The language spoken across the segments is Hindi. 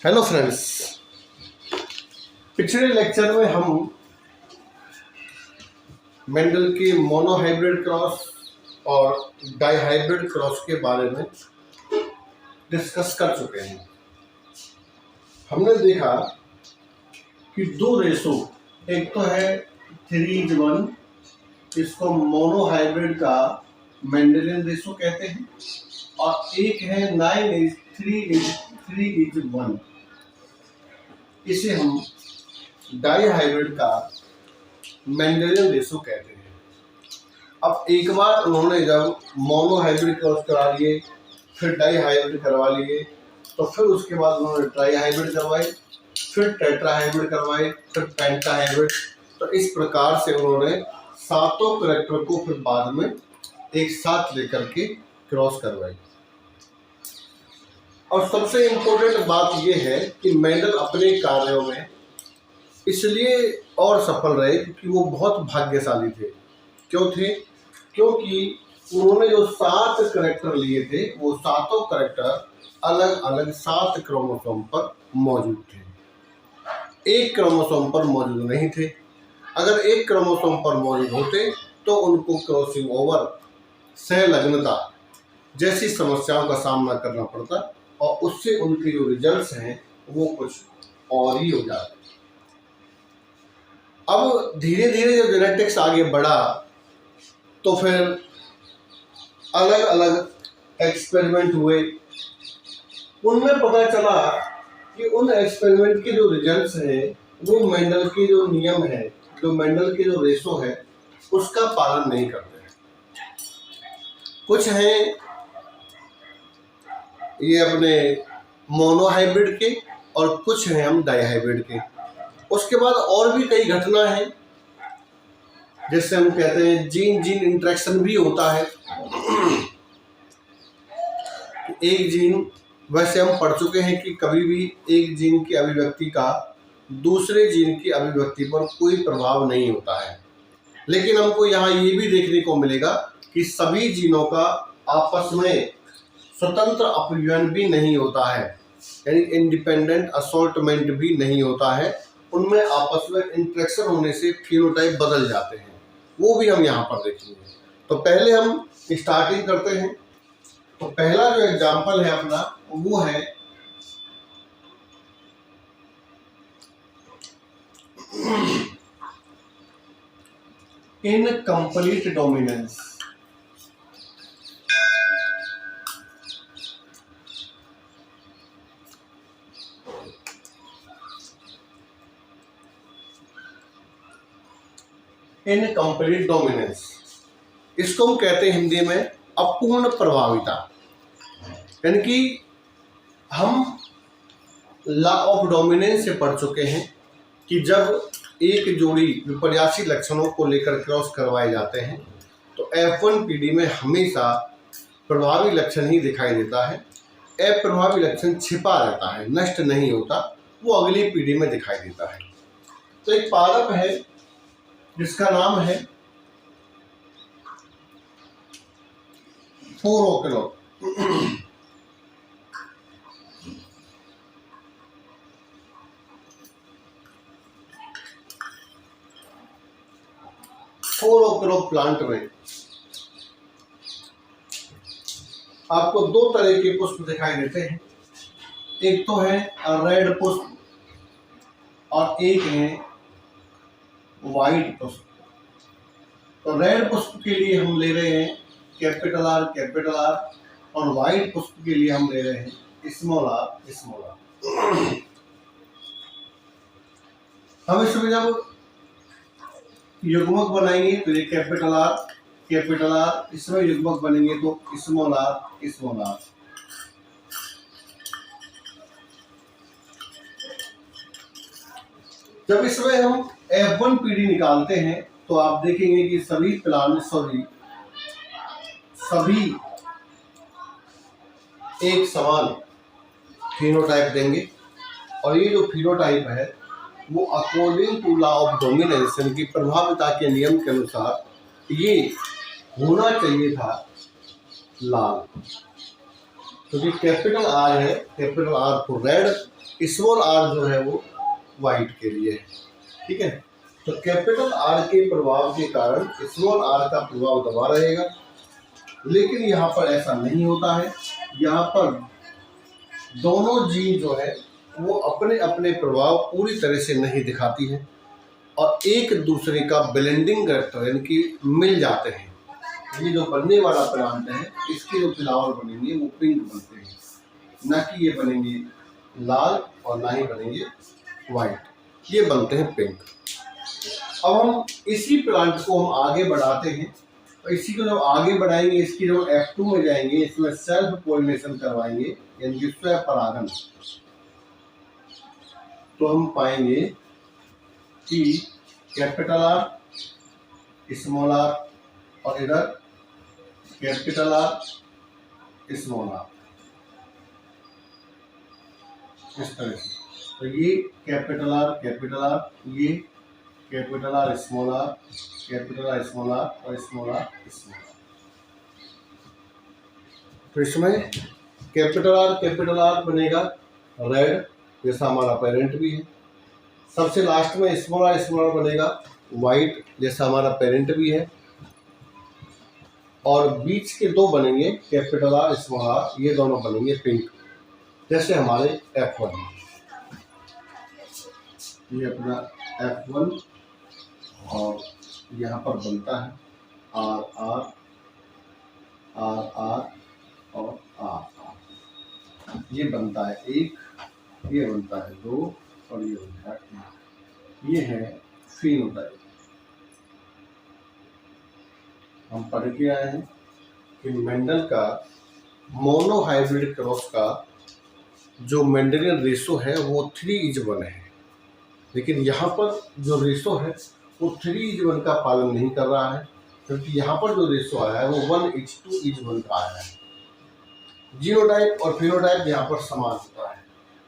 हेलो फ्रेंड्स, पिछले लेक्चर में हम मेंडल के मोनोहाइब्रिड क्रॉस और डाइहाइब्रिड क्रॉस के बारे में डिस्कस कर चुके हैं। हमने देखा कि दो रेशो, एक तो है 3:1, इसको मोनोहाइब्रिड का मेंडेलियन रेशो कहते हैं, और एक है 9:3:1, इसे हम डाइहाइब्रिड का मेंडेलियन रेशो कहते हैं। अब एक बार उन्होंने जब मोनोहाइब्रिड क्रॉस करा लिए, फिर डाइहाइब्रिड करवा लिए, तो फिर उसके बाद उन्होंने ट्राइहाइब्रिड करवाए, फिर टेट्राहाइब्रिड करवाए, फिर पेंटाहाइब्रिड। तो इस प्रकार से उन्होंने सातों करैक्टर को फिर बाद में एक साथ लेकर के क्रॉस करवाई। और सबसे इम्पोर्टेंट बात यह है कि मेंडल अपने कार्यों में इसलिए और सफल रहे क्योंकि वो बहुत भाग्यशाली थे। क्यों थे? क्योंकि उन्होंने जो 7 करैक्टर लिए थे, वो सातों करैक्टर अलग अलग 7 क्रोमोसोम पर मौजूद थे, एक क्रोमोसोम पर मौजूद नहीं थे। अगर एक क्रोमोसोम पर मौजूद होते तो उनको क्रॉसिंग ओवर, सहलग्नता जैसी समस्याओं का सामना करना पड़ता, और उससे उनके जो रिजल्ट्स हैं वो कुछ और ही हो जाते। अब धीरे धीरे जब जेनेटिक्स आगे बढ़ा तो फिर अलग अलग एक्सपेरिमेंट हुए। उनमें पता चला कि उन एक्सपेरिमेंट के जो रिजल्ट्स हैं वो मेंडल के जो नियम है, जो मेंडल के जो रेशो है, उसका पालन नहीं करते। कुछ हैं ये अपने मोनोहाइब्रिड के, और कुछ हैं हम डाइहाइब्रिड के। उसके बाद और भी कई घटना है जिससे हम कहते हैं जीन जीन इंटरेक्शन भी होता है। एक जीन, वैसे हम पढ़ चुके हैं कि कभी भी एक जीन की अभिव्यक्ति का दूसरे जीन की अभिव्यक्ति पर कोई प्रभाव नहीं होता है, लेकिन हमको यहाँ ये भी देखने को मिलेगा कि सभी जीनों का आपस में स्वतंत्र अपव्ययन भी नहीं होता है, यानी इंडिपेंडेंट असॉर्टमेंट भी नहीं होता है। उनमें आपस में इंटरेक्शन होने से फिनोटाइप बदल जाते हैं, वो भी हम यहाँ पर देखेंगे। तो पहले हम स्टार्टिंग करते हैं। तो पहला जो एग्जाम्पल है अपना वो है इनकम्प्लीट डोमिनेंस। इनकम्प्लीट डोमिनेंस, इसको हम कहते हैं हिंदी में अपूर्ण प्रभाविता। यानी कि हम लॉ ऑफ डोमिनेंस से पढ़ चुके हैं कि जब एक जोड़ी विपर्यासी लक्षणों को लेकर क्रॉस करवाए जाते हैं तो F1 पीढ़ी में हमेशा प्रभावी लक्षण ही दिखाई देता है, अप्रभावी लक्षण छिपा रहता है, नष्ट नहीं होता, वो अगली पीढ़ी में दिखाई देता है। तो एक पादप है जिसका नाम है 4-ओक्लो। 4-ओक्लो प्लांट में आपको 2 तरह के पुष्प दिखाई देते हैं। एक तो है रेड पुष्प और एक है वाइट पुष्प। तो रेड पुष्प के लिए हम ले रहे हैं कैपिटल R, और वाइट पुष्प के लिए हम ले रहे हैं स्मॉल r। हम इसमें जब युग्मक बनाएंगे तो ये कैपिटल R, इसमें युग्मक बनेंगे तो स्मॉल r। जब इसमें हम F1 पीढ़ी निकालते हैं तो आप देखेंगे कि सभी एक समान फिनोटाइप देंगे, और ये जो फिनोटाइप है वो according to law of dominance, यानी कि प्रभाविता के नियम के अनुसार ये होना चाहिए था लाल, क्योंकि कैपिटल R है, capital R for red, small R जो है वो वाइट के लिए है। ठीक है, तो कैपिटल आर के प्रभाव के कारण स्मॉल आर का प्रभाव दबा रहेगा, लेकिन यहाँ पर ऐसा नहीं होता है। यहाँ पर दोनों जीन जो है वो अपने अपने प्रभाव पूरी तरह से नहीं दिखाती है और एक दूसरे का ब्लेंडिंग करते यानी कि मिल जाते हैं। ये जो बनने वाला प्लांट है इसके जो फ्लावर बनेंगे वो पिंक बनते हैं, ना कि ये बनेंगे लाल और ना ही बनेंगे वाइट, ये बनते हैं पिंक। अब हम इसी प्लांट को हम आगे बढ़ाते हैं और इसी को जब आगे बढ़ाएंगे, इसकी जब F2 में जाएंगे, इसमें सेल्फ पोलिनेशन करवाएंगे यानी कि स्वयं परागन, तो हम पाएंगे कि कैपिटल आर, स्मॉल आर और इधर कैपिटल आर, स्मॉल आर, इस तरह से। तो ये कैपिटल आर, ये capital R, small R, capital R, small R और स्मॉल आर, स्मॉल आर। तो इसमें कैपिटल आर बनेगा रेड, जैसा हमारा पेरेंट भी है। सबसे लास्ट में स्मॉल आर बनेगा वाइट, जैसा हमारा पेरेंट भी है। और बीच के दो बनेंगे कैपिटल आर, स्मॉल आर, ये दोनों बनेंगे पिंक, जैसे हमारे F1। ये अपना F1 और यहाँ पर बनता है आर आर आर आर और आर आर, ये बनता है एक, ये बनता है दो और ये बनता है एक। ये है फिनोटाइप। हम पढ़ के आए हैं कि मेंडल का मोनोहाइब्रिड क्रॉस का जो मेंडेलियन रेशो है वो 3:1 है, लेकिन यहाँ पर जो रेशो है वो 3:1 का पालन नहीं कर रहा है, क्योंकि यहाँ पर जो रेशो आया है वो 1:2:1 का आया है। जीनोटाइप और फिनोटाइप यहाँ पर समान होता है,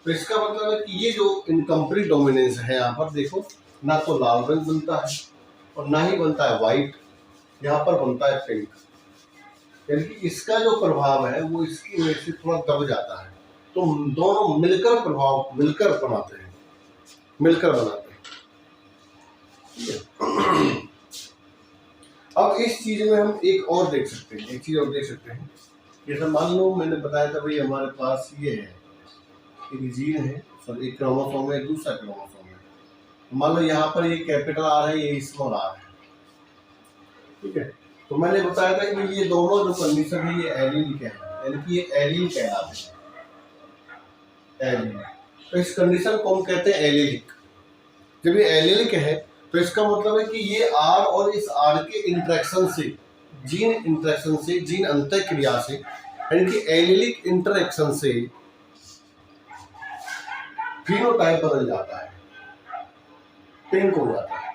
तो इसका मतलब है कि ये जो इनकम्प्लीट डोमिनेंस है, यहाँ पर देखो ना तो लाल रंग बनता है और ना ही बनता है वाइट, यहाँ पर बनता है पिंक, यानी कि इसका जो प्रभाव है वो इसकी वजह से थोड़ा दब जाता है। तो दोनों मिलकर प्रभाव मिलकर बनाते हैं। अब इस चीज में हम एक और देख सकते हैं, जैसे मान लो मैंने बताया था भाई हमारे पास ये है, एक जीन है, सॉरी एक क्रोमोसोम है, दूसरा क्रोमोसोम है। मान लो यहाँ पर ये कैपिटल आर है, ये स्मॉल आर है, ठीक है। तो मैंने बताया था कि ये दोनों जो कंडीशन है ये एलील के हैं, यानी कि ये एलील कहलाते हैं, एलील। तो इस कंडीशन को हम कहते हैं एलीलिक। जब ये एलीलिक है तो इसका मतलब है कि ये आर और इस आर के इंटरेक्शन से, जीन अंतःक्रिया से, यानी कि एलीलिक इंटरेक्शन से फिनोटाइप बदल जाता है, पिंक हो जाता है।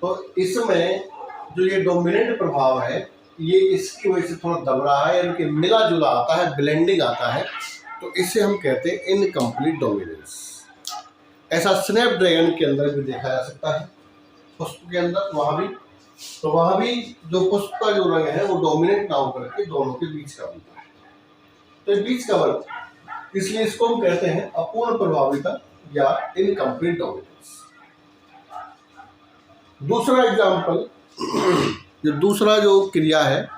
तो इसमें जो ये डोमिनेंट प्रभाव है ये इसकी वजह से थोड़ा दब रहा है, यानी कि मिला जुला आता है, ब्लेंडिंग आता है, तो इसे हम कहते हैं इनकम्प्लीट डोमिनेंस। ऐसा स्नैपड्रैगन के अंदर भी देखा जा सकता है, पुष्प के अंदर, वहाँ भी जो पुष्प का जो रंग है वो डोमिनेंट ना होकर के दोनों के बीच का बनता है। तो बीच का वर्ग, इसलिए इसको हम कहते हैं अपूर्ण प्रभाविता या इनकम्प्लीट डोमिनेंस। दूसरा एग्जाम्पल, दूसरा जो क्रिया है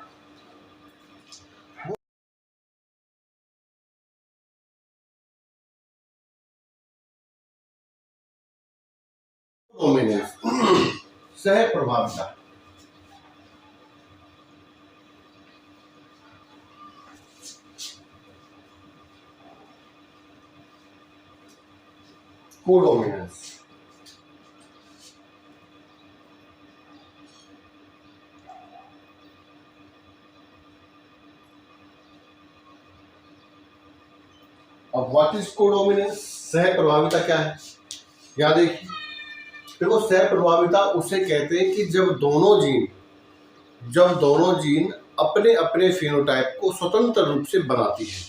डोमिनेंस, सह प्रभाविता। कोडोमिनेंस, अब व्हाट इज कोडोमिनेंस, सह प्रभाविता क्या है? याद देखिए, देखो सह प्रभाविता उसे कहते हैं कि जब दोनों जीन अपने अपने फिनोटाइप को स्वतंत्र रूप से बनाती है,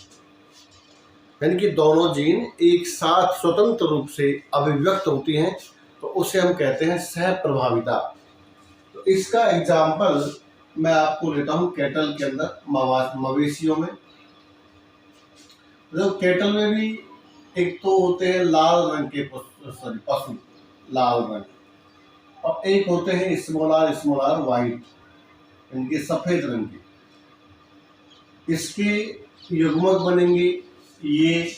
यानी कि दोनों जीन एक साथ स्वतंत्र रूप से अभिव्यक्त होती हैं, तो उसे हम कहते हैं सह प्रभाविता। तो इसका एग्जाम्पल मैं आपको लेता हूं कैटल के अंदर, मवेशियों में। तो कैटल में भी एक तो होते हैं लाल रंग के पशु, लाल रंग, और एक होते हैं स्मॉल आर वाइट, इनके सफेद रंग के। इसके युग्मक बनेंगे ये,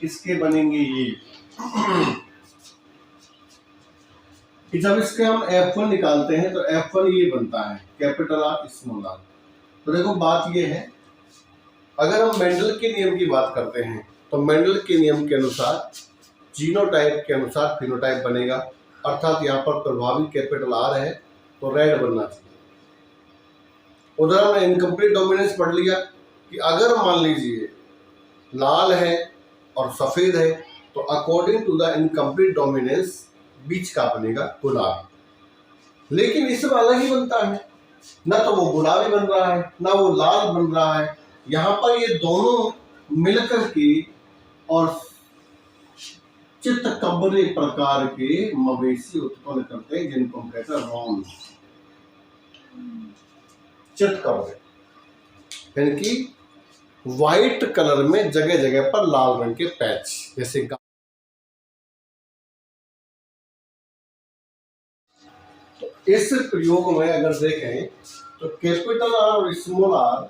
इसके बनेंगे ये। जब इसके हम F1 निकालते हैं तो F1 ये बनता है, कैपिटल आर स्मॉल आर। तो देखो बात ये है, अगर हम मेंडल के नियम की बात करते हैं तो मेंडल के नियम के अनुसार जीनोटाइप के अनुसार फिनोटाइप बनेगा, अर्थात यहाँ पर प्रभावी कैपिटल आर है तो रेड बनना चाहिए। उधर हमने इनकम्प्लीट डोमिनेंस पढ़ लिया कि अगर मान लीजिए लाल है और सफेद है तो according to the incomplete dominance बीच का बनेगा गुलाबी। लेकिन इसमें अलग ही बनता है, ना तो वो गुलाबी बन रहा है ना वो लाल बन रहा है। यहाँ पर ये दोनों मिलकर के और चित्तकबरे प्रकार के मवेशी उत्पन्न करते हैं, जिनको हम कहते हैं रॉन, चित्तकबरे, यानी कि व्हाइट कलर में जगह जगह पर लाल रंग के पैच, जैसे इस प्रयोग में अगर देखें तो कैपिटल आर और स्मॉल आर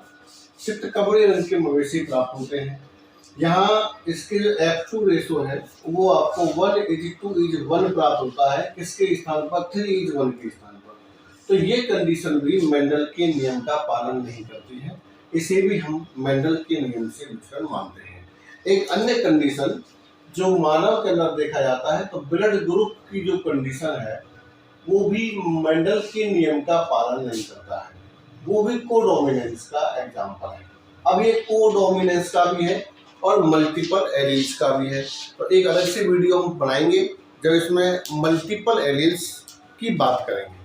चित्तकबरे रंग के मवेशी प्राप्त होते हैं। यहाँ इसके जो F2 रेशो है वो आपको 1:2:1 प्राप्त होता है, किसके स्थान पर, 3:1 के स्थान पर। तो ये कंडीशन भी मेंडल के नियम का पालन नहीं करती है, इसे भी हम मेंडल के नियम से विचलन मानते हैं। एक अन्य कंडीशन जो मानव के अंदर देखा जाता है तो ब्लड ग्रुप की जो कंडीशन है वो भी मेंडल के नियम का पालन नहीं करता है, वो भी कोडोमिनेंस का एग्जाम्पल है। अब ये कोडोमिनेंस का भी है और मल्टीपल एलील्स का भी है, तो एक अलग से वीडियो हम बनाएंगे जब इसमें मल्टीपल एलील्स की बात करेंगे।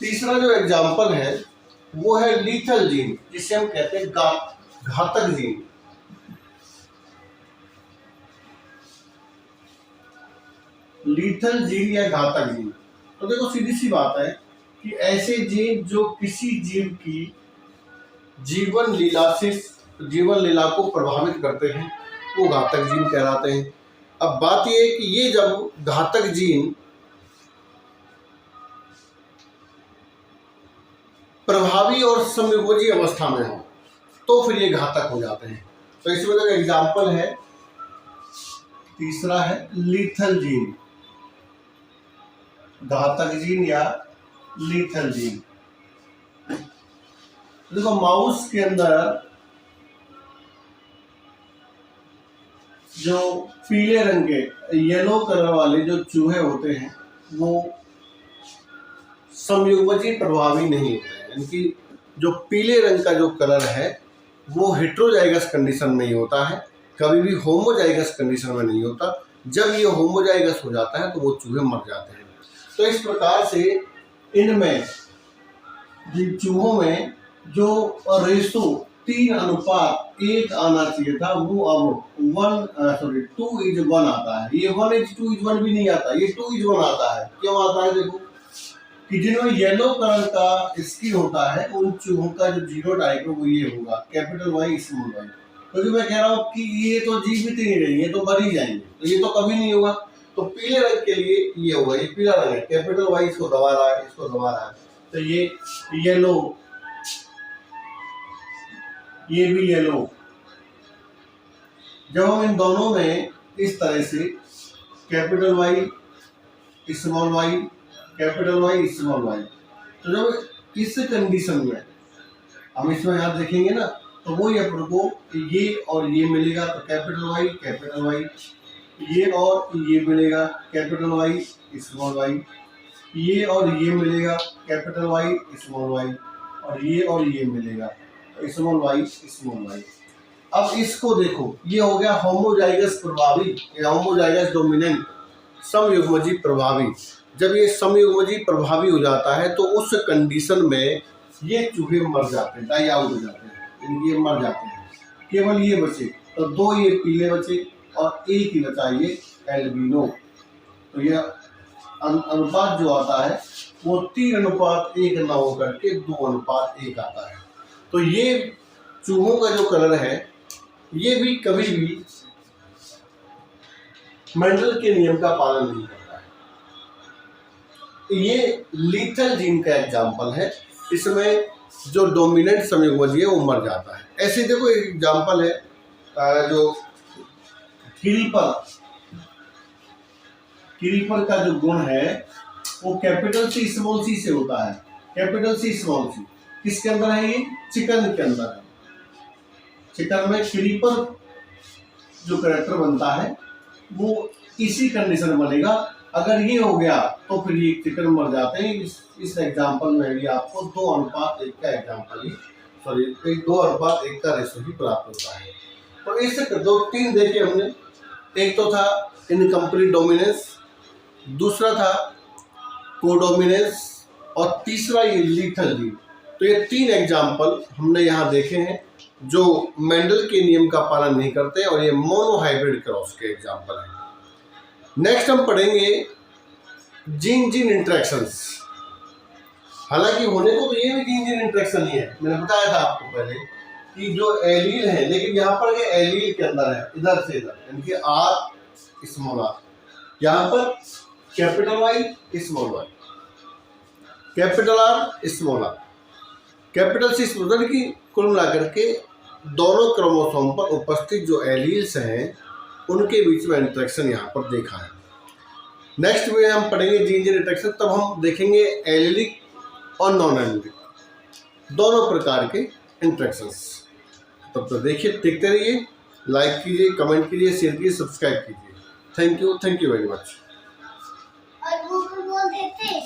तीसरा जो एग्जाम्पल है वो है लीथल जीन, जिसे हम कहते हैं घातक जीन। लीथल जीन या घातक जीन, तो देखो सीधी सी बात है कि ऐसे जीन जो किसी जीव की जीवन लीला को प्रभावित करते हैं वो घातक जीन कहलाते हैं। अब बात यह है कि ये जब घातक जीन प्रभावी और समयोपयोगी अवस्था में हो तो फिर ये घातक हो जाते हैं। तो इसमें जो एग्जाम्पल है तीसरा है लीथल जीन, घातक जीन या लीथल जीन। देखो माउस के अंदर जो पीले रंग के येलो कलर वाले जो चूहे होते हैं वो समयोपयोगी प्रभावी नहीं होते हैं, यानी कि जो पीले रंग का जो कलर है वो हेट्रोजाइगस कंडीशन में ही होता है, कभी भी होमोजाइगस कंडीशन में नहीं होता। जब ये होमोजाइगस हो जाता है तो वो चूहे मर जाते हैं। तो इस प्रकार से इनमें जिन चूहों में जो रेशो 3:1 आना चाहिए था वो अब 2:1 आता है। ये 1:2:1 भी नहीं आता, ये 2:1 आता है। क्यों आता है? देखो कि जिनमें येलो कलर का स्किन होता है उन चूहों का जो जीनोटाइप है वो ये होगा, कैपिटल वाई स्मॉल वाई। क्योंकि मैं कह रहा हूँ कि ये तो जीवित ही नहीं रहेंगे, ये तो मर ही जाएंगे, तो ये तो कभी नहीं होगा। तो पीले रंग के लिए ये होगा, ये पीला रंग है, कैपिटल वाई इसको दबा रहा है, इसको दबा रहा है, तो ये येलो, ये भी येलो। जब हम इन दोनों में इस तरह से capital Y small Y, capital Y small Y, तो जब इस कंडीशन में हम इसमें यहाँ देखेंगे ना तो वो ये अपन को ये और ये मिलेगा, तो कैपिटल वाई, ये और ये मिलेगा कैपिटल वाई स्मॉल वाई, ये और ये मिलेगा कैपिटल वाई स्मॉल वाई, और ये मिलेगा स्मॉल वाई। अब इसको देखो, ये हो गया होमोजाइगस प्रभावी या होमोजाइगस डोमिनेंट समयुग्मजी प्रभावी। जब ये समयुग्मजी प्रभावी हो जाता है तो उस कंडीशन में ये चूहे मर जाते हैं, डाई आउट हो जाते हैं, ये मर जाते हैं। केवल ये बचे, तो 2 ये पीले बचे और एक ही बचा ये एल्बिनो। तो यह अनुपात जो आता है वो 3:1 ना हो करके 2:1 आता है। तो ये चूहों का जो कलर है ये भी कभी भी मेंडल के नियम का पालन नहीं करता है। ये लीथल जीन का एग्जाम्पल है। इसमें जो डोमिनेंट संयुग्मजीय है वो मर जाता है। ऐसे देखो एक एग्जाम्पल है जो क्रीपर का जो गुण है वो कैपिटल सी स्मॉल सी से होता है। कैपिटल सी स्मॉल सी किसके अंदर है? ये चिकन के अंदर है। चिकन में क्रीपर जो कैरेक्टर बनता है वो इसी कंडीशन में बनेगा। अगर ये हो गया तो फिर ये चिकन मर जाते हैं। इस एग्जाम्पल में भी आपको 2:1 का एग्जाम्पल ही 2:1 का रेशो ही प्राप्त होता है। तो इससे 2-3 देखे हमने। एक तो था इनकम्प्लीट डोमिनेंस, दूसरा था कोडोमिनेंस और तीसरा ये लीथल जीन। तो ये 3 एग्जाम्पल हमने यहाँ देखे हैं जो मेंडल के नियम का पालन नहीं करते और ये मोनोहाइब्रिड क्रॉस के एग्जाम्पल हैं। नेक्स्ट हम पढ़ेंगे जीन जीन इंटरेक्शंस। हालांकि होने को तो ये भी जीन जीन इंटरेक्शन ही है। मैंने बताया था आपको पहले कि जो एलील है, लेकिन यहाँ पर ये एलील के अंदर है, इधर से इधर, यानी कि आर स्मॉल आर, यहाँ पर capital Y small Y, capital R small R, capital C small, की कुल मिलाकर के दोनों क्रोमोसोम पर उपस्थित जो एलील्स हैं उनके बीच में इंटरेक्शन यहाँ पर देखा है। नेक्स्ट में हम पढ़ेंगे जीन जीन इंटरेक्शन। तब हम देखेंगे एलिलिक और नॉन एलिलिक दोनों प्रकार के इंटरेक्शंस। तब तो देखते रहिए, लाइक कीजिए, कमेंट कीजिए, शेयर कीजिए, सब्सक्राइब कीजिए। Thank you very much. और वो बोल देते